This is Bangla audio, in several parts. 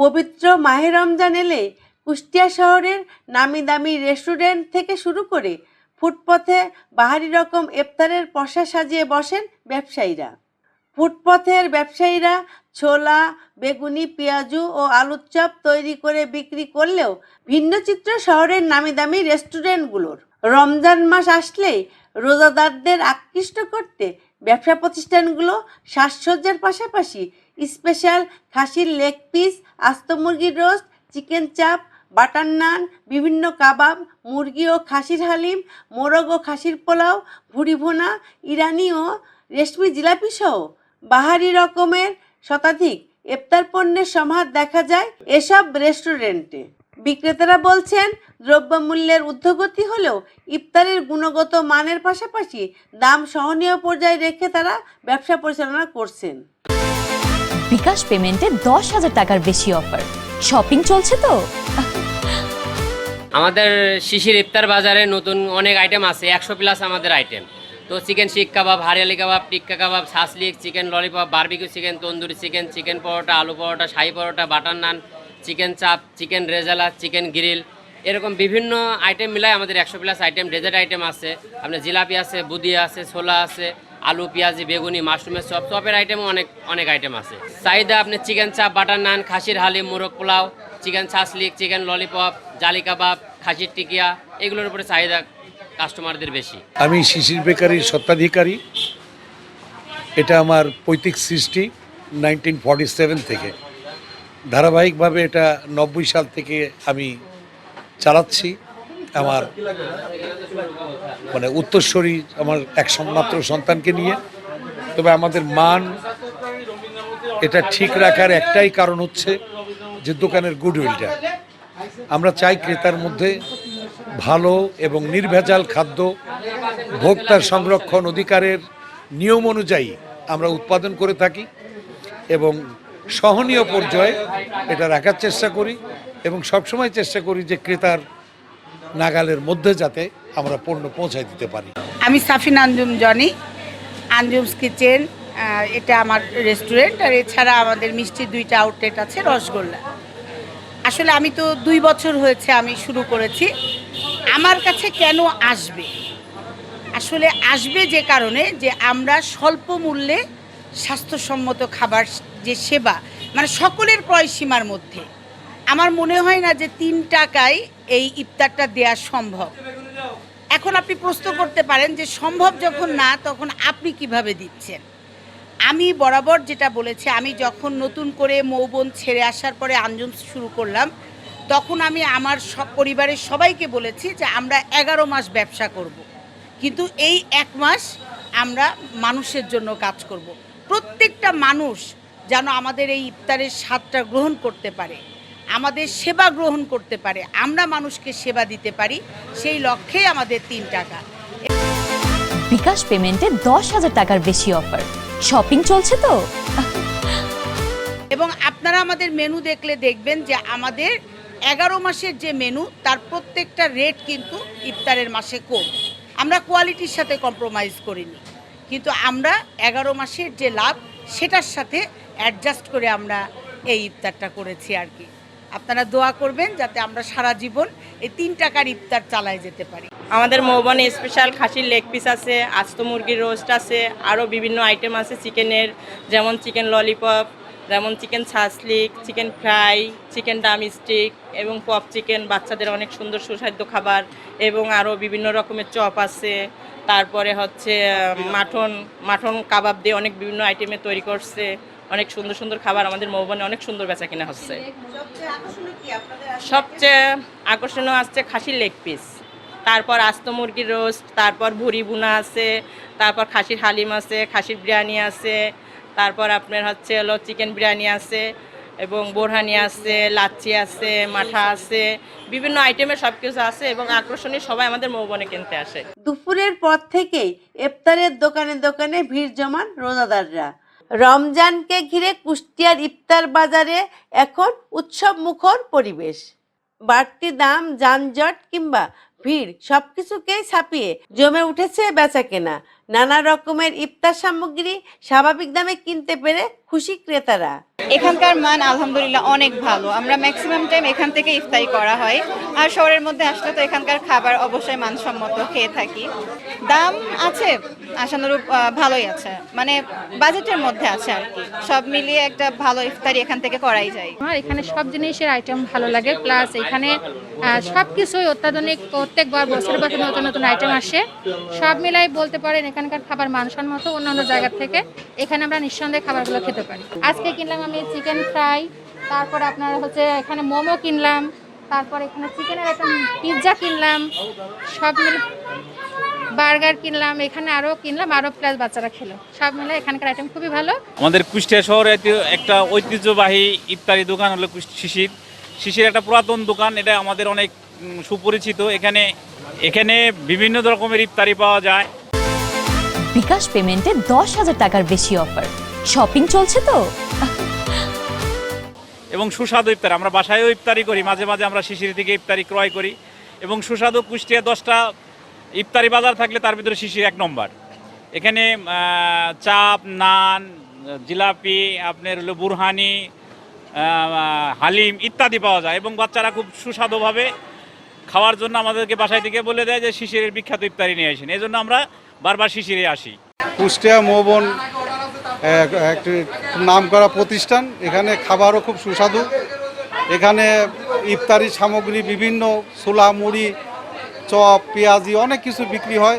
পবিত্র মাহে রমজান এলে কুষ্টিয়া শহরের নামি দামি রেস্টুরেন্ট থেকে শুরু করে ফুটপথে বাহারি রকম ইফতারের পসরা সাজিয়ে বসেন ব্যবসায়ীরা। ফুটপথের ব্যবসায়ীরা ছোলা, বেগুনি, পেঁয়াজু ও আলুর চপ তৈরি করে বিক্রি করলেও ভিন্ন চিত্র শহরের নামি দামি রেস্টুরেন্টগুলোর। রমজান মাস আসলেই রোজাদারদের আকৃষ্ট করতে ব্যবসা প্রতিষ্ঠানগুলো সাজসজ্জার পাশাপাশি স্পেশাল খাসির লেগ পিস, আস্ত মুরগির রোস্ট, চিকেন চাপ, বাটার নান, বিভিন্ন কাবাব, মুরগি ও খাসির হালিম, মোরগ ও খাসির পোলাও, ভুড়ি ভুনা, ইরানি ও রেশমি জিলাপি সহ বাহারি রকমের শতাধিক ইফতার পণ্যের সমাহার দেখা যায় এসব রেস্টুরেন্টে। বিক্রেতারা বলছেন, দ্রব্যমূল্যের ঊর্ধ্বগতি হলেও ইফতারের গুণগত মানের পাশাপাশি দাম সহনীয় পর্যায়ে রেখে তারা ব্যবসা পরিচালনা করছেন। বিকাশ পেমেন্টে 10,000 টাকার বেশি অফার, শপিং চলছে তো। আমাদের শিশির ইফতার বাজারে নতুন অনেক আইটেম আছে, 100+ আমাদের আইটেম। তো chicken seekh kebab, hariyali kebab, tikka kebab, shashlik, chicken lollipop, barbecue chicken, tandoori chicken, chicken paratha, aloo paratha, shahi paratha, butter naan, chicken chaap, chicken rezala, chicken grill, এরকম বিভিন্ন আইটেম মিলাই আমাদের 100+ আইটেম। ডেজার্ট আইটেম আছে, আপনার জিলাপি আছে, বুদিয়া আছে, ছোলা আছে, আলু, পেঁয়াজি, বেগুনি, মাশরুমের চপ, চপের আইটেমও অনেক আইটেম আছে। চাহিদা আপনি চিকেন চাপ, বাটার নান, খাসির হালিম, মোরগ পোলাও, চিকেন ছাসলিক, চিকেন ললিপপ, জালি কাবাব, খাসির টিকিয়া, এগুলোর উপরে চাহিদা কাস্টমারদের বেশি। আমি শিশির বেকারির স্বত্বাধিকারী। এটা আমার পৈতৃক সৃষ্টি 1947 থেকে। ধারাবাহিকভাবে এটা 90 সাল থেকে আমি চালাচ্ছি। আমার উত্তরসূরি আমার একমাত্র সন্তানকে নিয়ে। তবে আমাদের মান এটা ঠিক রাখার একটাই কারণ হচ্ছে যে দোকানের গুডউইলটা। আমরা চাই ক্রেতার মধ্যে ভালো এবং নির্ভেজাল খাদ্য, ভোক্তার সংরক্ষণ অধিকারের নিয়ম অনুযায়ী আমরা উৎপাদন করে থাকি এবং সহনীয় পর্যায়ে এটা রাখার চেষ্টা করি এবং সবসময় চেষ্টা করি যে ক্রেতার নাগালের মধ্যে যাতে আমরা পণ্য পৌঁছায় দিতে পারি। আমি সাফিন আঞ্জুম জনি, আঞ্জুমস কিচেন, এটা আমার রেস্টুরেন্ট। আর এছাড়া আমাদের মিষ্টির 2টা আউটলেট আছে, রসগোল্লা। আসলে আমি তো 2 বছর হয়েছে আমি শুরু করেছি। আমার কাছে কেন আসবে? আসলে আসবে যে কারণে যে আমরা স্বল্প মূল্যে স্বাস্থ্যসম্মত খাবার, যে সেবা, মানে সকলের ক্রয় সীমার মধ্যে। আমার মনে হয় না যে 3 টাকায় এই ইফতারটা দেওয়া সম্ভব। এখন আপনি প্রশ্ন করতে পারেন যে সম্ভব যখন না, তখন আপনি কিভাবে দিচ্ছেন? আমি বরাবর যেটা বলেছি, আমি যখন নতুন করে মৌবন ছেড়ে আসার পরে আঞ্জুম শুরু করলাম, তখন আমি আমার সব পরিবারের সবাইকে বলেছি যে আমরা 11 মাস ব্যবসা করব। কিন্তু এই 1 মাস আমরা মানুষের জন্য কাজ করব। প্রত্যেকটা মানুষ যেন আমাদের এই ইফতারের স্বাদটা গ্রহণ করতে পারে, আমাদের সেবা গ্রহণ করতে পারে, আমরা মানুষকে সেবা দিতে পারি, সেই লক্ষ্যেই আমাদের 3 টাকা। বিকাশ পেমেন্টে 10,000 টাকার বেশি অফার, শপিং চলছে তো। এবং আপনারা আমাদের মেনু দেখলে দেখবেন যে আমাদের 11 মাসের যে মেনু, তার প্রত্যেকটা রেট কিন্তু ইফতারের মাসে কম। আমরা কোয়ালিটির সাথে কম্প্রোমাইজ করিনি, কিন্তু আমরা 11 মাসের যে লাভ সেটার সাথে অ্যাডজাস্ট করে আমরা এই ইফতারটা করেছি আর কি। আপনারা দোয়া করবেন যাতে আমরা সারা জীবন এই 3 টাকার ইফতার চালায় যেতে পারি। আমাদের মৌবনে স্পেশাল খাসির লেগ পিস আছে, আস্ত মুরগির রোস্ট আছে, আরও বিভিন্ন আইটেম আছে চিকেনের, যেমন চিকেন ললিপপ, যেমন chicken ছাসলিক, chicken fry, chicken Dam stick এবং পপ চিকেন, বাচ্চাদের অনেক সুন্দর সুস্বাদু খাবার, এবং আরও বিভিন্ন রকমের চপ আছে। তারপরে হচ্ছে মাটন কাবাব দিয়ে অনেক বিভিন্ন আইটেমে তৈরি করছে, অনেক সুন্দর সুন্দর খাবার। আমাদের মৌবনে অনেক সুন্দর বেচা কিনা হচ্ছে। সবচেয়ে আকর্ষণীয় আসছে খাসির লেগ পিস, তারপর আস্ত মুরগির রোস্ট, তারপর ভুড়ি ভুনা আছে, তারপর খাসির হালিম আছে, খাসির বিরিয়ানি আছে, তারপর আপনার হচ্ছে চিকেন বিরিয়ানি আছে, এবং বোরহানি আছে, লাচ্ছি আছে, মাঠা আছে, বিভিন্ন আইটেমের সব কিছু আছে এবং আকর্ষণীয়। সবাই আমাদের মৌবনে কিনতে আসে। দুপুরের পর থেকেই ইফতারের দোকানে দোকানে ভিড় জমান রোজাদাররা। রমজানকে ঘিরে কুষ্টিয়ার ইফতার বাজারে এখন উৎসব মুখর পরিবেশ। বাড়তি দাম, যানজট কিংবা ভিড় সবকিছুকেই ছাপিয়ে জমে উঠেছে বেচাকেনা। নানা রকমের ইফতার সামগ্রী স্বাভাবিক দামে কিনতে পেরে খুশি ক্রেতারা। এখানকার মান আলহামদুলিল্লাহ অনেক ভালো। আমরা ম্যাক্সিমাম টাইম এখান থেকে ইফতারি করা হয়। আর শহরের মধ্যে আসলে তো এখানকার খাবার অবশ্যই মানসম্মত খেয়ে থাকি। দাম আছে আশানুরূপ ভালোই আছে, মানে বাজেটের মধ্যে আছে আর কি। সব মিলিয়ে একটা ভালো ইফতারি এখান থেকে করাই যায়। আমার এখানে সব জিনিসের আইটেম ভালো লাগে, প্লাস এখানে সব কিছুই অত্যাধুনিক, প্রত্যেকবার বছর বছর নতুন নতুন আইটেম আসে। সব মিলাই বলতে পারেন এখানকার খাবার মানসম্মত অন্যান্য জায়গার থেকে। এখানে আমরা নিঃসন্দেহে খাবারগুলো খেতে পারি। আজকে কিনলাম আমি চিকেন ফ্রাই, তারপরে আপনার হচ্ছে এখানে মোমো কিনলাম, তারপর এখানে চিকেনের একটা পিৎজা কিনলাম, সব মিলে বার্গার কিনলাম, এখানে আরও কিনলাম, আরও প্লাস বাচ্চারা খেলো। সব মিলে এখানকার আইটেম খুবই ভালো। আমাদের কুষ্টিয়া শহরে একটা ঐতিহ্যবাহী ইফতারি দোকান হলো শিশির একটা পুরাতন দোকান। এটা আমাদের অনেক সুপরিচিত। এখানে বিভিন্ন রকমের ইফতারি পাওয়া যায়। বিকাশ পেমেন্টে 10,000 টাকার বেশি অফার, শপিং চলছে তো। এবং সুস্বাদু ইফতারি, আমরা বাসায়ও ইফতারি করি, মাঝে মাঝে আমরা শিশির থেকে ইফতারি ক্রয় করি। এবং সুস্বাদু কুষ্টিয়া 10টা ইফতারি বাজার থাকলে তার ভিতরে শিশির 1 নম্বর। এখানে চাপ, নান, জিলাপি, আপনার হলো বুরহানি, হালিম ইত্যাদি পাওয়া যায়। এবং বাচ্চারা খুব সুস্বাদুভাবে খাওয়ার জন্য আমাদেরকে বাসায় থেকে বলে দেয় যে শিশিরের বিখ্যাত ইফতারি নিয়ে আসেন। এই জন্য আমরা বারবার শিশিরে আসি। কুষ্টিয়া মৌবন একটি নাম করা প্রতিষ্ঠান। এখানে খাবারও খুব সুস্বাদু। এখানে ইফতারি সামগ্রী বিভিন্ন ছোলা, মুড়ি, চপ, পেঁয়াজি অনেক কিছু বিক্রি হয়।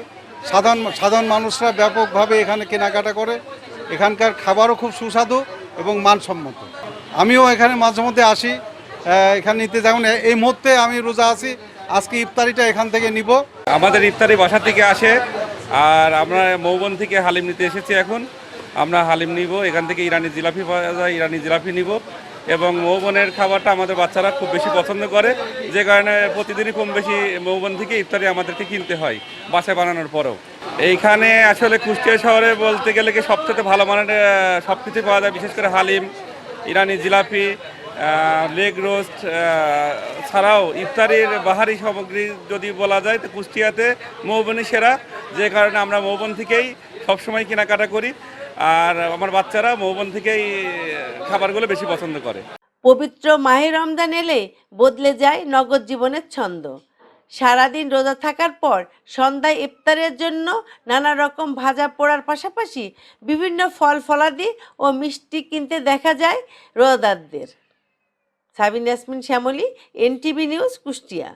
সাধারণ মানুষরা ব্যাপকভাবে এখানে কেনাকাটা করে। এখানকার খাবারও খুব সুস্বাদু এবং মানসম্মত। আমিও এখানে মাঝে মধ্যে আসি এখানে নিতে। যেমন এই মুহূর্তে আমি রোজা আছি, আজকে ইফতারিটা এখান থেকে নিব। আমাদের ইফতারি বাসা থেকে আসে, আর আমরা মৌবন থেকে হালিম নিতে এসেছি। এখন আমরা হালিম নিব, এখান থেকে ইরানি জিলাপি পাওয়া যায়, ইরানি জিলাপি নিব। এবং মৌবনের খাবারটা আমাদের বাচ্চারা খুব বেশি পছন্দ করে, যে কারণে প্রতিদিনই কম বেশি মৌবন থেকে ইফতারি আমাদেরকে কিনতে হয় বাসায় বানানোর পরেও। এইখানে আসলে কুষ্টিয়া শহরে বলতে গেলে কি সবচেয়ে ভালো মানের সব কিছুই পাওয়া যায়, বিশেষ করে হালিম, ইরানি জিলাপি, লেগ রোস্ট ছাড়াও ইফতারির বাহারি সামগ্রী যদি বলা যায় তো কুষ্টিয়াতে মৌবনই সেরা, যে কারণে আমরা মৌবন থেকেই সবসময় কেনাকাটা করি। আর আমার বাচ্চারা মৌবন থেকেই খাবারগুলো বেশি পছন্দ করে। পবিত্র মাহে রমজান এলে বদলে যায় নগদ জীবনের ছন্দ। সারাদিন রোজা থাকার পর সন্ধ্যায় ইফতারের জন্য নানা রকম ভাজা পোড়ার পাশাপাশি বিভিন্ন ফল ফলাদি ও মিষ্টি কিনতে দেখা যায় রোজাদারদের। Sabina Yasmin Shyamoli, NTV news, Kushtia.